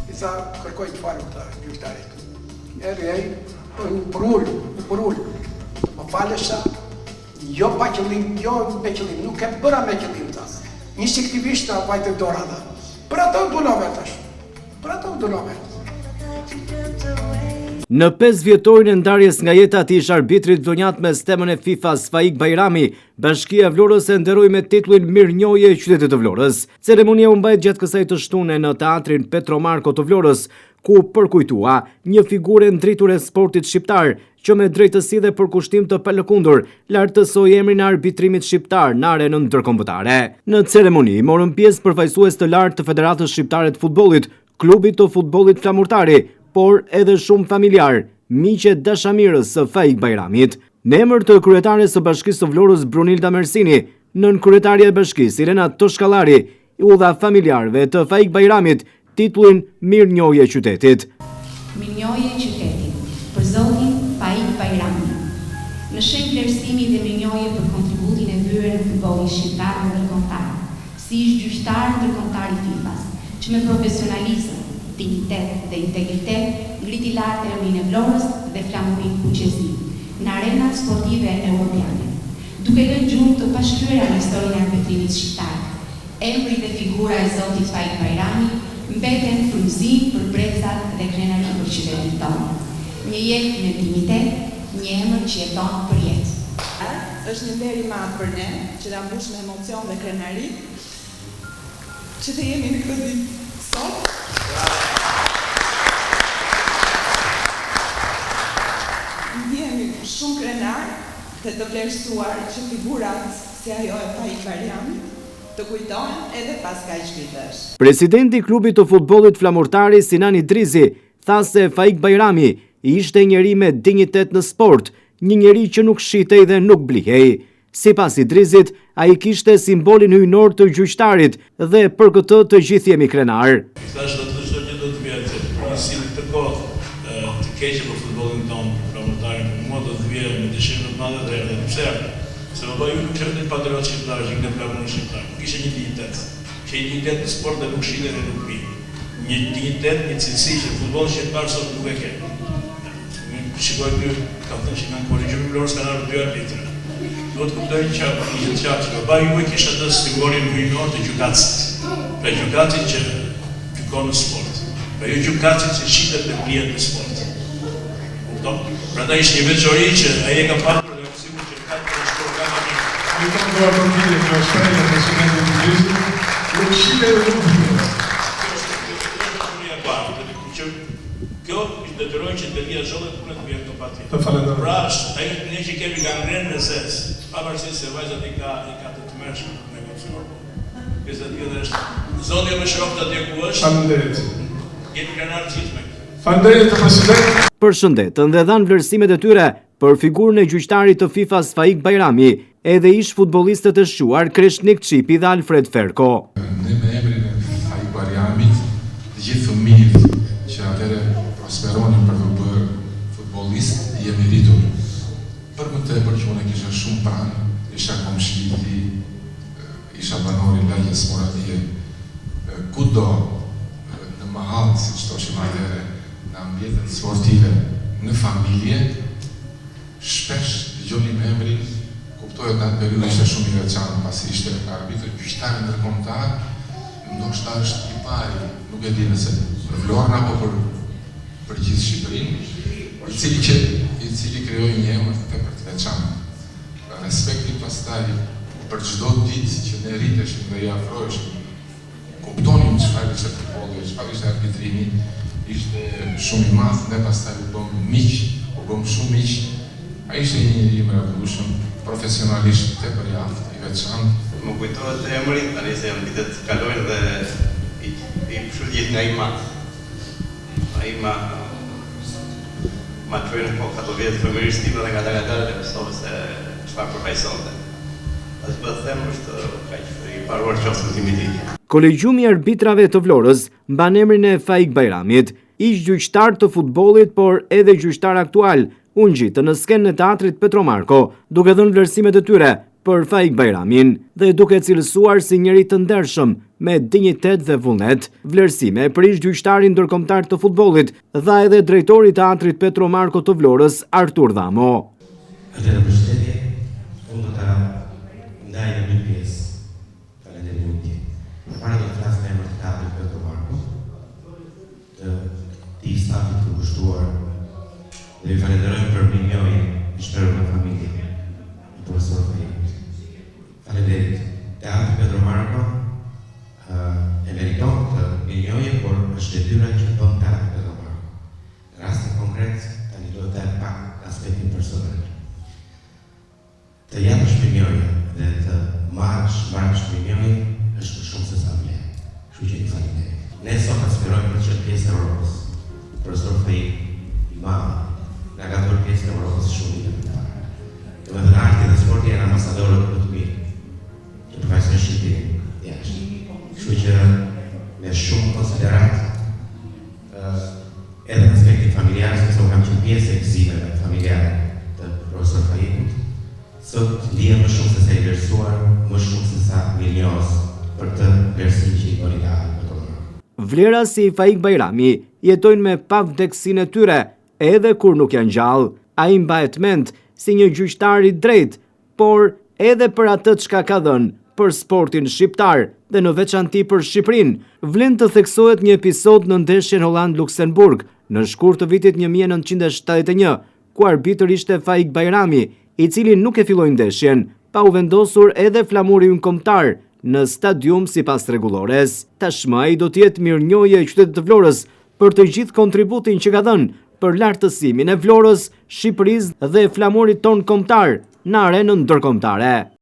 I tha, kërkoj të falu këta gjyqtarit. Eri ai, për ullë. Më falesha, jo pa qëllim, jo me qëllim, nuk e bëra me qëllim ta. Instinktivisht ta vajtë dora ta. Për ato dunove tash. Në 5 vjetorin e ndarjes nga jeta e atij arbitrit vlonjat me temën e FIFA-s Faik Bajrami, Bashkia e Vlorës e nderoi me titullin Mirënjohje e qytetit të Vlorës. Ceremonia u mbajt gjatë kësaj të shtunë në teatrin Petro Marko të Vlorës, ku përkujtua një figurë ndritur e sportit shqiptar, që me drejtësi dhe për kushtim të palëkundur, lartësoi emrin e arbitrimit shqiptar në arenën ndërkombëtare. Në ceremoni morën pjesë përfaqësues të lartë të Federatës Shqiptare të Futbollit, Klubit të Futbollit Flamurtari, por edhe shumë familjar, miqe dashamirës së Faik Bajramit. Në emër të kryetares së Bashkisë së Vlorës Brunilda Mersini, nën kryetaria e bashkisë Irena Toshkallari, u dha familjarëve të Faik Bajramit titullin Mirënjohje e qytetit. Mirënjohje e qytetit për zotin Faik Bajrami. Në shenjë vlerësimi dhe mirënjohje për kontributin e bërë në futbollin shqiptar ndërkombëtar, si ish gjyqtar ndërkombëtar i FIFA-s, që me profesionalizëm, dignitet dhe integritet ngriti lart emrin e Vlorës dhe flamurin fuqezi në arenat sportive europiane, duke lënë gjumë të pashkryera në historinë e arbitrimit shqiptar. Emri dhe figura e zotit Faik Bajrami mbeten frymëzim për brezat dhe krenari për qytetin tonë. Një jetë me dignitet, një emër që jeton për jetë. Është një nder i madh për ne, që ta mbush me emocion dhe krenari, që të jemi në këtë ditë sot. Ndjehemi shumë krenar dhe të vlerësuar që figurat si ajo e Faik Bajramit të kujtohen edhe pas kaq vitesh. Presidenti i Klubit të Futbollit Flamurtari Sinan Idrizi tha se Faik Bajrami ishte njeri me dignitet në sport, një njeri që nuk shitej dhe nuk blihej. Sipas Idrizit, ai kishte simbolin hyjnor të gjyqtarit dhe për këtë të gjithë jemi krenar. Thash do të çdo gjë do të vijë për si të kohë të keqe për futbollin tonë flamurtarin, mua do të vijë me dëshirë të madhe dhe erdhi. Pse? Se babai ju nuk ishte patriot shqiptar, që nga flamurin shqiptar. Kishte një dignitet. Që një dignitet në sport dhe nuk shitej dhe nuk pi. Një dignitet, një cilësi që futbolli shqiptar sot nuk e ka. Shikoj ky, ka thënë që kanë korrigjuar Vlorës kanë ardhur 2 arbitrë. Duhet kuptojnë që babai ju kishte atë simbolin hyjnor të gjykatësit. Pra gjykatësit që gjykon në sport. Pra jo gjykatësit që shitet dhe blihet në sport. Kupton? Prandaj është një veçori që ai e ka pasur dhe mësimin që ka të shkruar një. Ju kam dhënë përgjigje për shprehjen e presidentit të Gjykatës. Nuk shitet dhe nuk blihet. Kjo detyron që të lija zhollet punët me këto patje. Të falenderoj. Pra, ne që kemi gangrenë në zez, pavarësisht se vajzat i ka të tmerrshme negocior. Pjesa tjetër është zoti më shroft atje ku është. Faleminderit. Jemi krenar gjithë me këtë. Faleminderit president. Përshëndetën dhe dhanë vlerësimet e tyre për figurën e gjyqtarit të FIFA-s Faik Bajrami, edhe ish futbollistët e shquar Kreshnik Çipi dhe Alfred Ferko. Ne me emrin e Faik Bajramit, të gjithë fëmijët që atëre prosperonin për të bërë futbollist, jemi rritur. Për më tepër që unë kisha shumë pranë, isha komshiti, isha banori lagjes Moravie, kudo në mahall, siç thoshim atëre, në ambientet sportive, në familje, shpesh dëgjonim emrin, kuptohet në atë periudhë ishte shumë i veçantë, pasi ishte arbitër gjyqtar ndërkombëtar, ndoshta është i pari, nuk e di nëse në Vlorën apo për gjithë Shqipërinë, i cili krijoi një emër tepër të veçantë. Respekti pastaj për çdo ditë që ne rriteshim dhe i afroheshim, kuptonim çfarë ishte futbolli, çfarë ishte arbitrimi, ishte shumë i madh, ne pastaj u bëm miq, u bëm shumë miq. Ai ishte një njeri i mrekullueshëm, profesionalisht tepër i aftë, i veçantë. Më kujtohet emri, tani se jam vitet kalojnë dhe i shëllit nga i madh. Ai ma trojnë po ka të vjetë fëmërisht time dhe nga dalë dhe mësove se çfarë përfaqësonte. As po them është kaq i paruar qoftë ti. Kolegjiumi i arbitrave të Vlorës mban emrin e Faik Bajramit, ish gjyqtar të futbollit, por edhe gjyqtar aktual, u ngjitë në skenën e teatrit Petro Marko, duke dhënë vlerësimet e tyre për Faik Bajramin dhe duke cilësuar si njëri të ndershëm me dinjitet dhe vullnet. Vlerësime prish gjyqtarin ndërkombëtar të futbollit dha edhe drejtori i teatrit Petro Marko të Vlorës, Artur Dhamo. Atëherë përshëndetje, unë do ta ndaj në dy pjesë. Faleminderit. Para do të flas me emër të teatrit Petro Marko, të stafit të kushtuar dhe ju falenderojmë për mirënjohjen e shprehur nga familja e profesor Faik. Faleminderit. Teatri Petro Marko e meriton të mirënjohje, por është detyra që bën teatri Petro Marko. Në rastin konkret, tani do të dalë pak aspektin personal. Të japësh mirënjohje dhe të marrësh mirënjohje është më shumë se sa vlerë. Kështu që ju falenderoj. Ne sot aspirojmë për të qenë pjesë e Europës. Profesor Faik i madh nga ka bërë pjesë e Europës shumë vite më parë. Domethënë arti dhe sporti janë ambasadorët më të mirë që përfaqësojnë Shqipërinë jashtë. Kështu që me shumë konsiderat edhe aspektin familjar, sepse unë kam qenë pjesë e gëzimeve familjare të profesor Faikut, sot ndihem më shumë se sa i vlerësuar, më shumë se sa mirënjohës për të vlerësinë që i bëri teatri. Vlera si Faik Bajrami jetojnë me pavdekësinë e tyre, edhe kur nuk janë gjallë. Ai mbahet mend si një gjyqtar i drejtë, por edhe për atë çka ka dhënë për sportin shqiptar dhe në veçanti për Shqipërinë. Vlen të theksohet një episod në ndeshjen Holland-Luksemburg në shkurt të vitit 1971, ku arbitër ishte Faik Bajrami, i cili nuk e filloi ndeshjen, pa u vendosur edhe flamuri ynë-kombëtar në stadium sipas rregullores. Tashmë ai do të jetë mirënjohje e qytetit të Vlorës për të gjithë kontributin që ka dhënë për lartësimin e Vlorës, Shqipërisë dhe flamurit ton kombëtar në arenën ndërkombëtare.